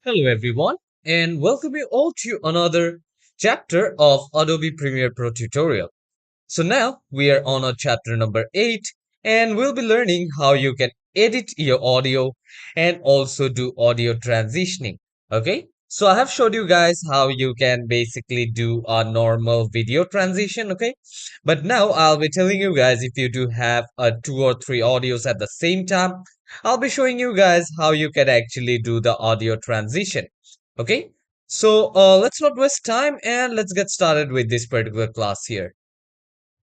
Hello, everyone, and welcome you all to another chapter of Adobe Premiere Pro tutorial. So now we are on our chapter number 8, and we'll be learning how you can edit your audio and also do audio transitioning. Okay, so I have showed you guys how you can basically do a normal video transition. Okay, but now I'll be telling you guys if you do have two or three audios at the same time, I'll be showing you guys how you can actually do the audio transition. Okay, so let's not waste time and let's get started with this particular class here.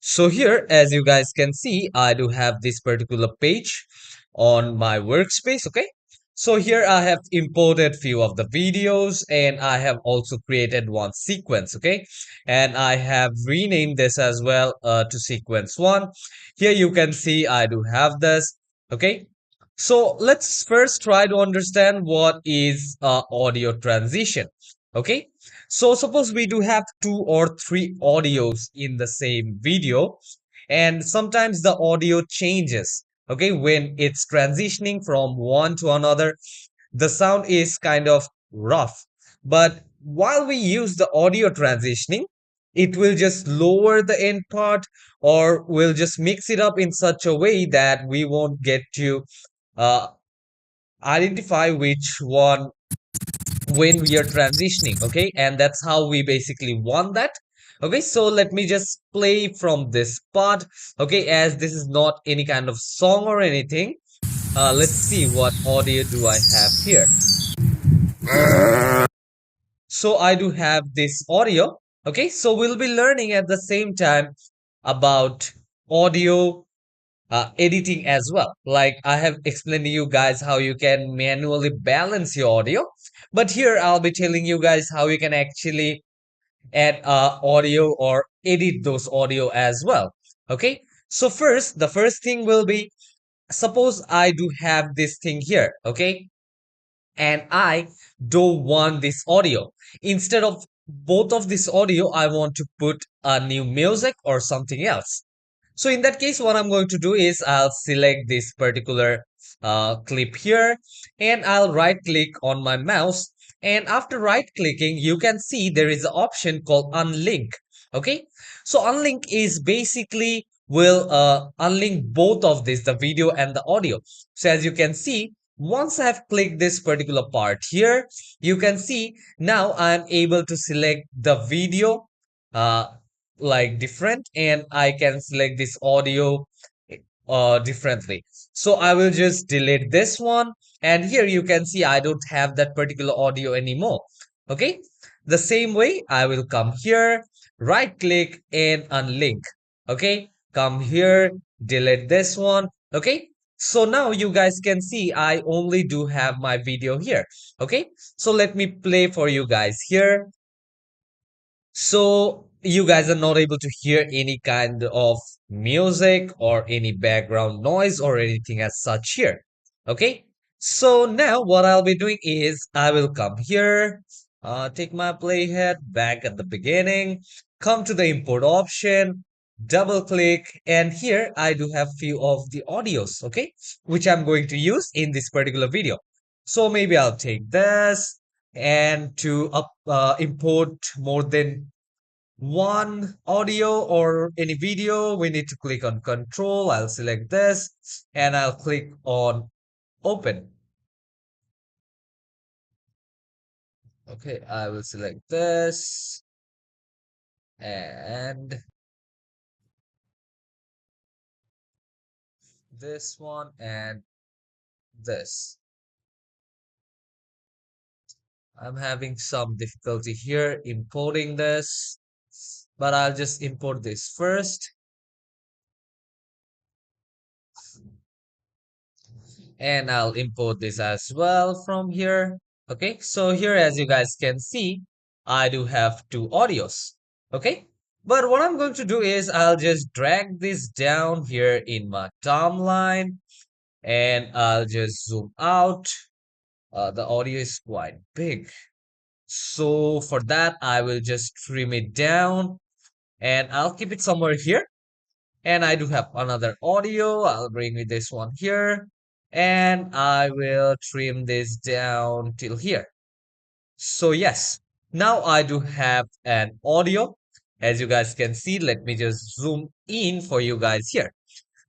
So here, as you guys can see, I do have this particular page on my workspace. Okay. So here I have imported few of the videos and I have also created one sequence. Okay. And I have renamed this as well to sequence one. Here you can see I do have this. Okay. So let's first try to understand what is audio transition. Okay. So suppose we do have two or three audios in the same video, and sometimes the audio changes. Okay, when it's transitioning from one to another, the sound is kind of rough. But while we use the audio transitioning, it will just lower the end part or will just mix it up in such a way that we won't get to uh, identify which one when we are transitioning. Okay, and that's how we basically want that. Okay, so let me just play from this part. Okay, as this is not any kind of song or anything, let's see what audio do I have here. So I do have this audio. Okay, so we'll be learning at the same time about audio editing as well. Like I have explained to you guys how you can manually balance your audio, but here I'll be telling you guys how you can actually add audio or edit those audio as well. Okay, so first, the first thing will be, suppose I do have this thing here. Okay, and I don't want this audio. Instead of both of this audio, I want to put a new music or something else. So in that case, what I'm going to do is I'll select this particular clip here and I'll right click on my mouse. And after right clicking, you can see there is an option called unlink. Okay. So unlink is basically will unlink both of this, the video and the audio. So as you can see, once I have clicked this particular part here, you can see now I'm able to select the video uh, like different, and I can select this audio differently. So I will just delete this one, and here you can see I don't have that particular audio anymore. Okay, the same way I will come here, right click and unlink. Okay, come here, delete this one. Okay, so now you guys can see I only do have my video here. Okay, so let me play for you guys here. So you guys are not able to hear any kind of music or any background noise or anything as such here. Okay. So now what I'll be doing is I will come here, take my playhead back at the beginning, come to the import option, double click, and here I do have few of the audios, okay, which I'm going to use in this particular video. So maybe I'll take this, and to import more than one audio or any video, we need to click on control. I'll select this and I'll click on open. Okay, I will select this and this one and this. I'm having some difficulty here importing this, but I'll just import this first and I'll import this as well from here. Okay, so here, as you guys can see, I do have two audios. Okay, but what I'm going to do is I'll just drag this down here in my timeline and I'll just zoom out. The audio is quite big. So for that, I will just trim it down and I'll keep it somewhere here. And I do have another audio. I'll bring me this one here. And I will trim this down till here. So yes, now I do have an audio. As you guys can see, let me just zoom in for you guys here.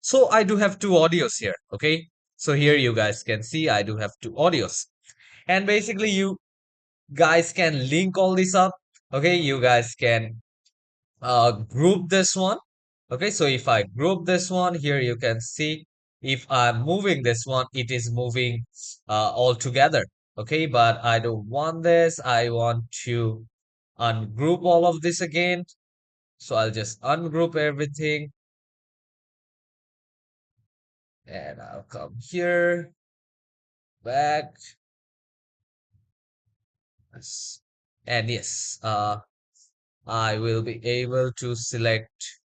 So I do have two audios here, okay? So here you guys can see I do have two audios. And basically you guys can link all this up, okay? You guys can group this one. Okay, so if I group this one here, you can see if I'm moving this one, it is moving all together. Okay, but I don't want this. I want to ungroup all of this again. So I'll just ungroup everything and I'll come here, back. Yes. And yes, I will be able to select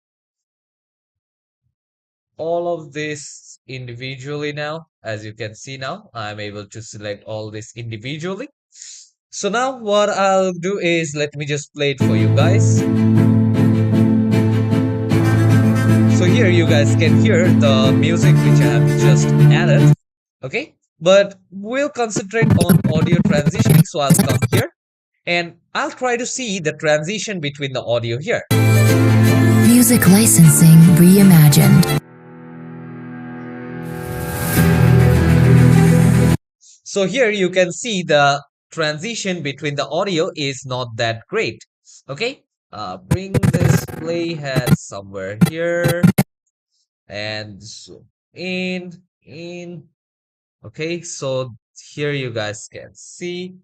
all of this individually now. As you can see now, I'm able to select all this individually. So now what I'll do is let me just play it for you guys. So here you guys can hear the music which I have just added. Okay, but we'll concentrate on audio transitioning. So I'll come here and I'll try to see the transition between the audio here. Music licensing reimagined. So here you can see the transition between the audio is not that great. Okay, bring this playhead somewhere here and zoom in. Okay, so here you guys can see.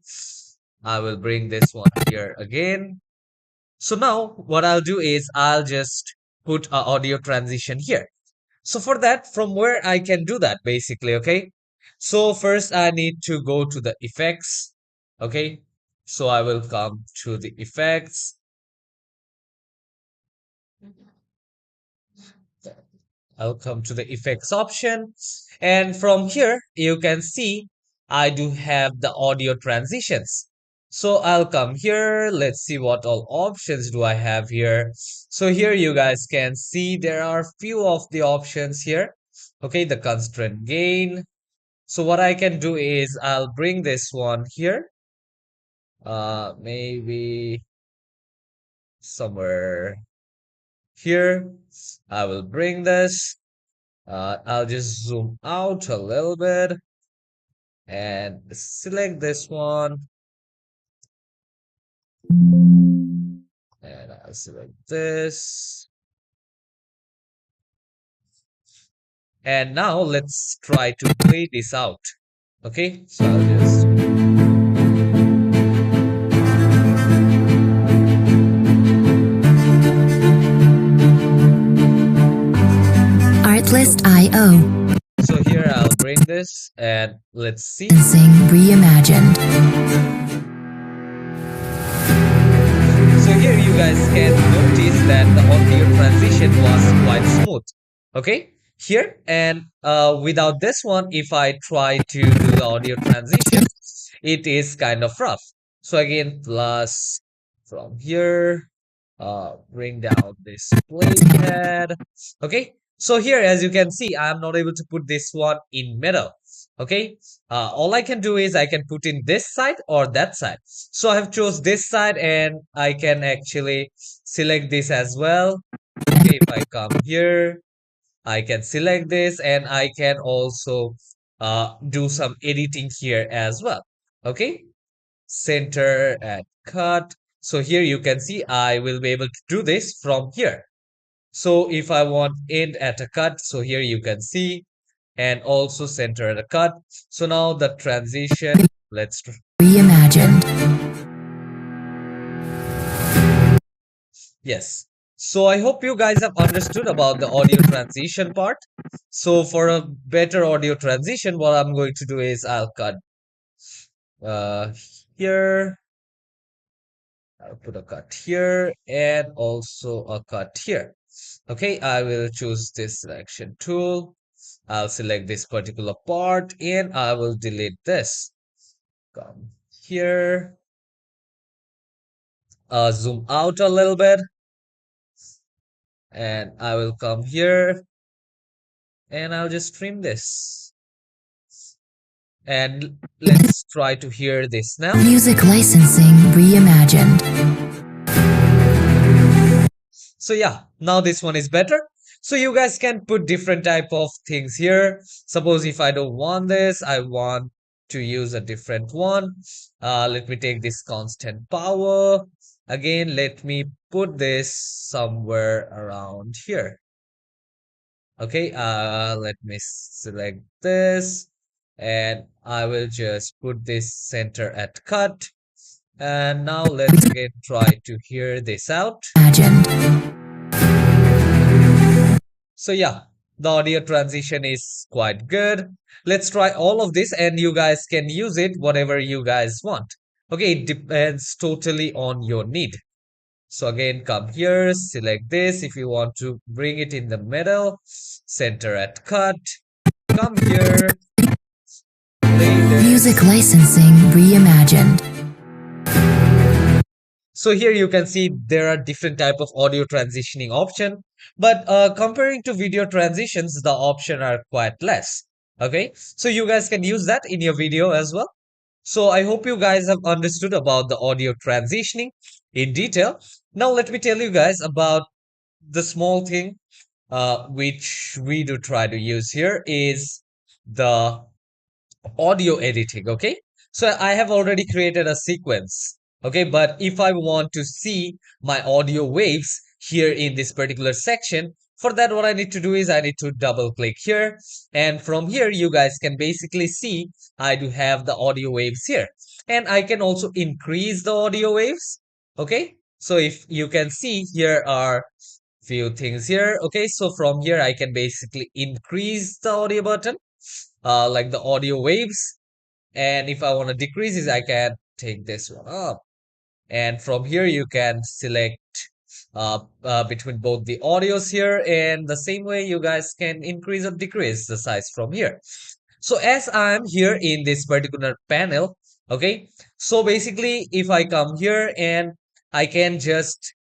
I will bring this one here again. So now what I'll do is I'll just put a audio transition here. So for that, from where I can do that basically, okay? So first I need to go to the effects, okay? So I will come to the effects. I'll come to the effects option. And from here, you can see I do have the audio transitions. So I'll come here. Let's see what all options do I have here. So here you guys can see there are few of the options here. Okay, the constraint gain. So what I can do is I'll bring this one here. Maybe somewhere here. I will bring this. I'll just zoom out a little bit and select this one. And I'll select this. And now let's try to play this out. Okay, so I'll just Artlist.io. so here I'll bring this and let's see. Licensing reimagined. So here you guys can notice that the audio transition was quite smooth. Okay, here and without this one, if I try to do the audio transition, it is kind of rough. So again, plus from here, bring down this playhead. Okay, so here as you can see, I am not able to put this one in middle. Okay, all I can do is I can put in this side or that side. So I have chose this side and I can actually select this as well. Okay, if I come here, I can select this and I can also do some editing here as well. Okay, center and cut. So here you can see I will be able to do this from here. So if I want end at a cut, so here you can see and also center at a cut. So now the transition, let's Reimagined. yes. So I hope you guys have understood about the audio transition part. So for a better audio transition, what I'm going to do is I'll cut uh, here. I'll put a cut here and also a cut here. Okay, I will choose this selection tool. I'll select this particular part and I will delete this. Come here, zoom out a little bit and I will come here and I'll just trim this. And let's try to hear this now. Music licensing reimagined. So yeah, now this one is better. So you guys can put different type of things here. Suppose if I don't want this, I want to use a different one. Let me take this constant power. Again, let me put this somewhere around here. Okay, let me select this and I will just put this center at cut. And now let's again try to hear this out. Imagined. So yeah, the audio transition is quite good. Let's try all of this and you guys can use it whatever you guys want. Okay, it depends totally on your need. So again, come here, select this. If you want to bring it in the middle, center at cut, come here, play Music this. licensing reimagined. So here you can see there are different type of audio transitioning option, but comparing to video transitions, the option are quite less. Okay, so you guys can use that in your video as well. So I hope you guys have understood about the audio transitioning in detail. Now let me tell you guys about the small thing which we do try to use here is the audio editing. Okay, so I have already created a sequence. Okay, but if I want to see my audio waves here in this particular section, for that what I need to do is I need to double click here, and from here you guys can basically see I do have the audio waves here, and I can also increase the audio waves. Okay, so if you can see, here are few things here. Okay, so from here I can basically increase the audio button, like the audio waves. And if I want to decrease it, I can take this one up. And from here, you can select between both the audios here. And the same way, you guys can increase or decrease the size from here. So as I'm here in this particular panel, okay, so basically if I come here and I can just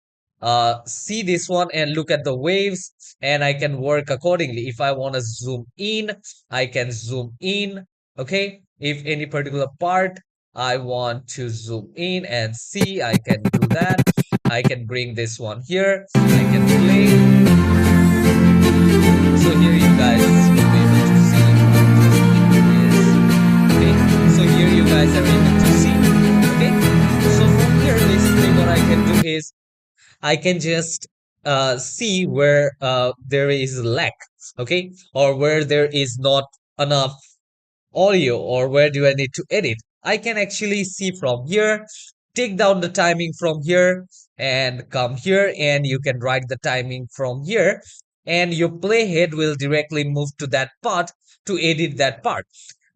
see this one and look at the waves and I can work accordingly. If I want to zoom in, I can zoom in. Okay, if any particular part I want to zoom in and see, I can do that. I can bring this one here. I can play. So here you guys will be able to see. Okay, so here you guys are able to see. Okay, so from here basically what I can do is I can just see where there is lack, okay, or where there is not enough audio, or where do I need to edit. I can actually see from here, take down the timing from here, and come here, and you can write the timing from here, and your playhead will directly move to that part to edit that part.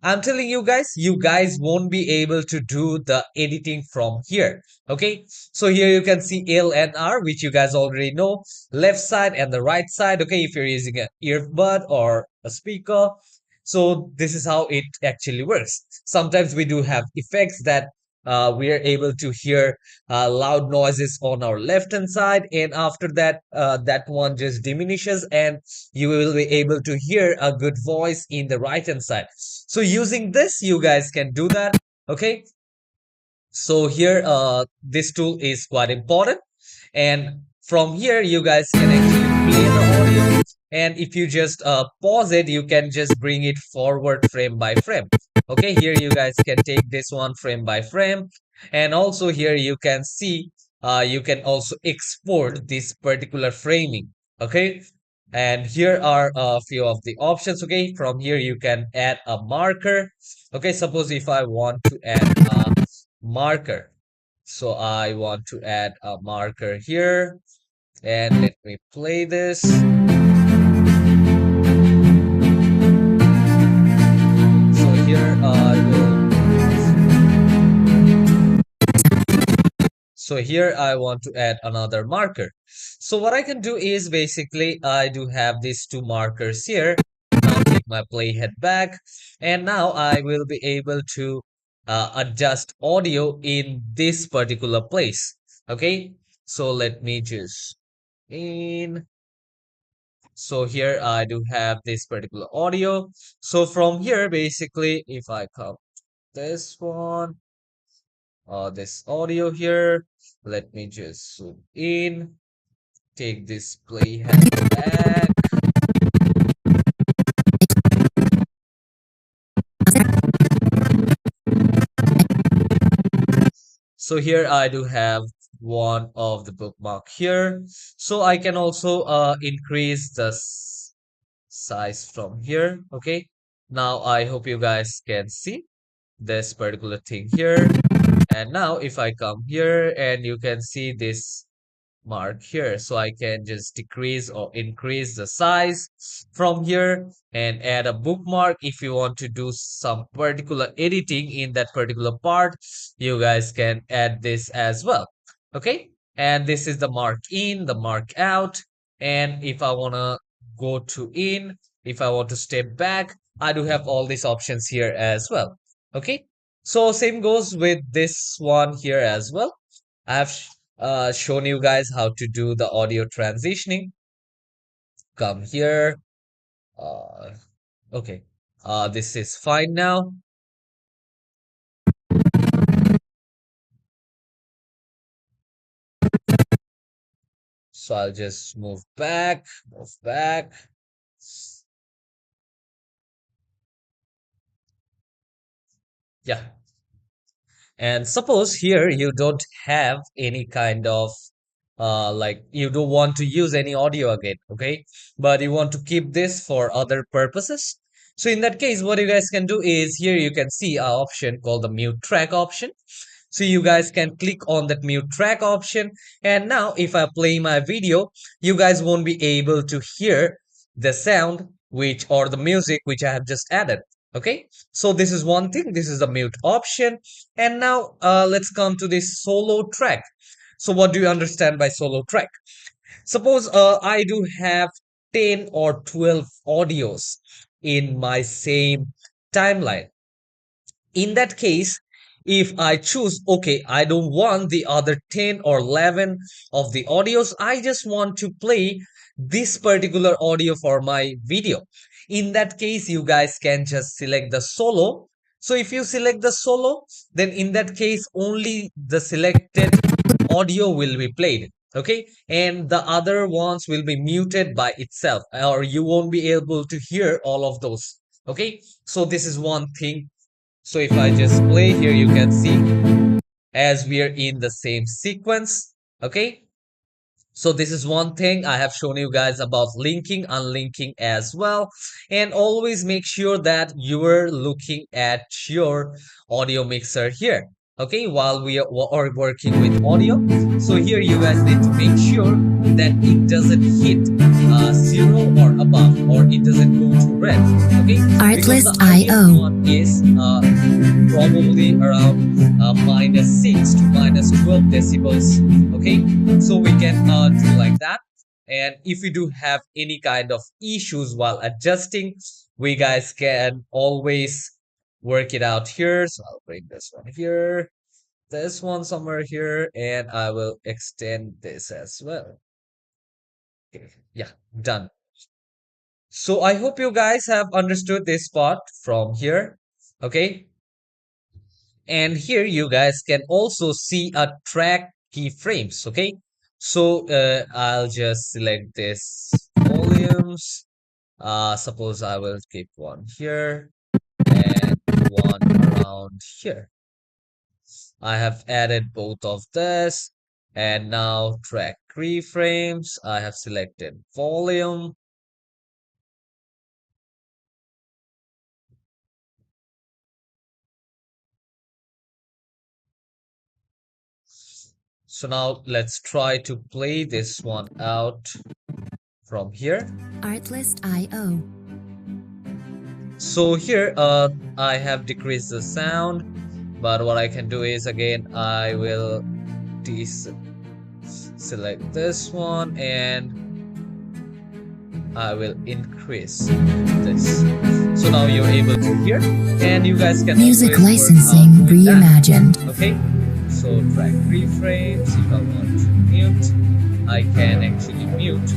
I'm telling you guys won't be able to do the editing from here. Okay, so here you can see L and R, which you guys already know, left side and the right side. Okay, if you're using an earbud or a speaker, so this is how it actually works. Sometimes we do have effects that we are able to hear loud noises on our left hand side, and after that, that one just diminishes, and you will be able to hear a good voice in the right hand side. So using this, you guys can do that. Okay, so here, this tool is quite important. And from here, you guys can actually play the audio. And if you just pause it, you can just bring it forward frame by frame. Okay, here you guys can take this one frame by frame. And also here you can see, you can also export this particular framing. Okay, and here are a few of the options. Okay, from here you can add a marker. Okay, suppose if I want to add a marker. So I want to add a marker here, and let me play this. So here I will. So here I want to add another marker. So what I can do is basically I do have these two markers here. Now take my playhead back, and now I will be able to adjust audio in this particular place. Okay, so let me just in. So here I do have this particular audio. So from here, basically, if I come this one, this audio here, let me just zoom in, take this playhead back. So here I do have one of the bookmark here. So I can also increase the size from here. Okay. Now I hope you guys can see this particular thing here. And now if I come here and you can see this mark here, so I can just decrease or increase the size from here and add a bookmark. If you want to do some particular editing in that particular part, you guys can add this as well. Okay, and this is the mark in, the mark out. And if I want to go to in, if I want to step back, I do have all these options here as well. Okay, so same goes with this one here as well. I have shown you guys how to do the audio transitioning. Come here. Uh, okay. This is fine now. So I'll just move back, move back. Yeah. And suppose here you don't have any kind of like you don't want to use any audio again, okay? But you want to keep this for other purposes. So in that case, what you guys can do is here you can see an option called the mute track option. So you guys can click on that mute track option. And now if I play my video, you guys won't be able to hear the sound which or the music which I have just added. Okay, so this is one thing. This is the mute option. And now let's come to this solo track. So what do you understand by solo track? Suppose I do have 10 or 12 audios in my same timeline. In that case, if I choose, okay, I don't want the other 10 or 11 of the audios, I just want to play this particular audio for my video. In that case, you guys can just select the solo. So if you select the solo, then in that case, only the selected audio will be played. Okay, and the other ones will be muted by itself, or you won't be able to hear all of those. Okay, so this is one thing. So if I just play here, you can see as we are in the same sequence. Okay. So this is one thing I have shown you guys about linking, unlinking as well. And always make sure that you are looking at your audio mixer here. Okay, while we are working with audio. So here you guys need to make sure that it doesn't hit 0 or above, or it doesn't go to red. Okay, because the ideal one is probably around -6 to -12 decibels. Okay, so we can do like that. And if you do have any kind of issues while adjusting, we guys can always work it out here. So I'll bring this one here, this one somewhere here, and I will extend this as well. Okay, yeah, done. So I hope you guys have understood this part from here. Okay, and here you guys can also see a track keyframes. Okay, so I'll just select this volumes. Suppose I will keep one here and one around here. I have added both of this, and now track keyframes. I have selected volume. So now let's try to play this one out from here. Artlist.io. So here I have decreased the sound, but what I can do is again I will select this one and I will increase this. So now you're able to hear, and you guys can music licensing reimagined. Okay, so track keyframes. If I want to mute, I can actually mute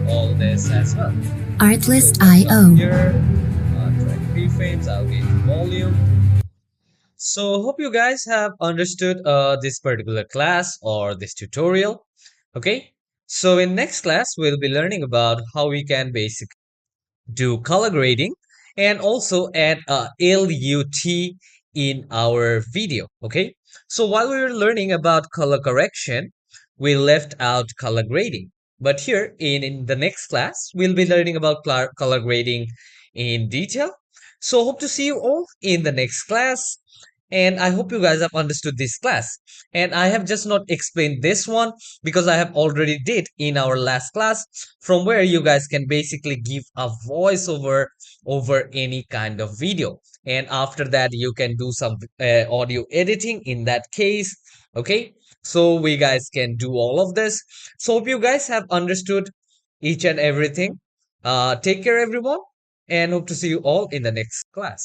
all this as well. So Artlist let's come IO. here, 20 keyframes, I'll get volume. So hope you guys have understood this particular class or this tutorial. Okay, so in next class, we'll be learning about how we can basically do color grading and also add a LUT in our video. Okay, so while we were learning about color correction, we left out color grading. But here in the next class, we'll be learning about color grading in detail. So hope to see you all in the next class. And I hope you guys have understood this class. And I have just not explained this one because I have already did in our last class, from where you guys can basically give a voiceover over any kind of video. And after that, you can do some audio editing in that case. Okay. So we guys can do all of this. So hope you guys have understood each and everything. Take care, everyone, and hope to see you all in the next class.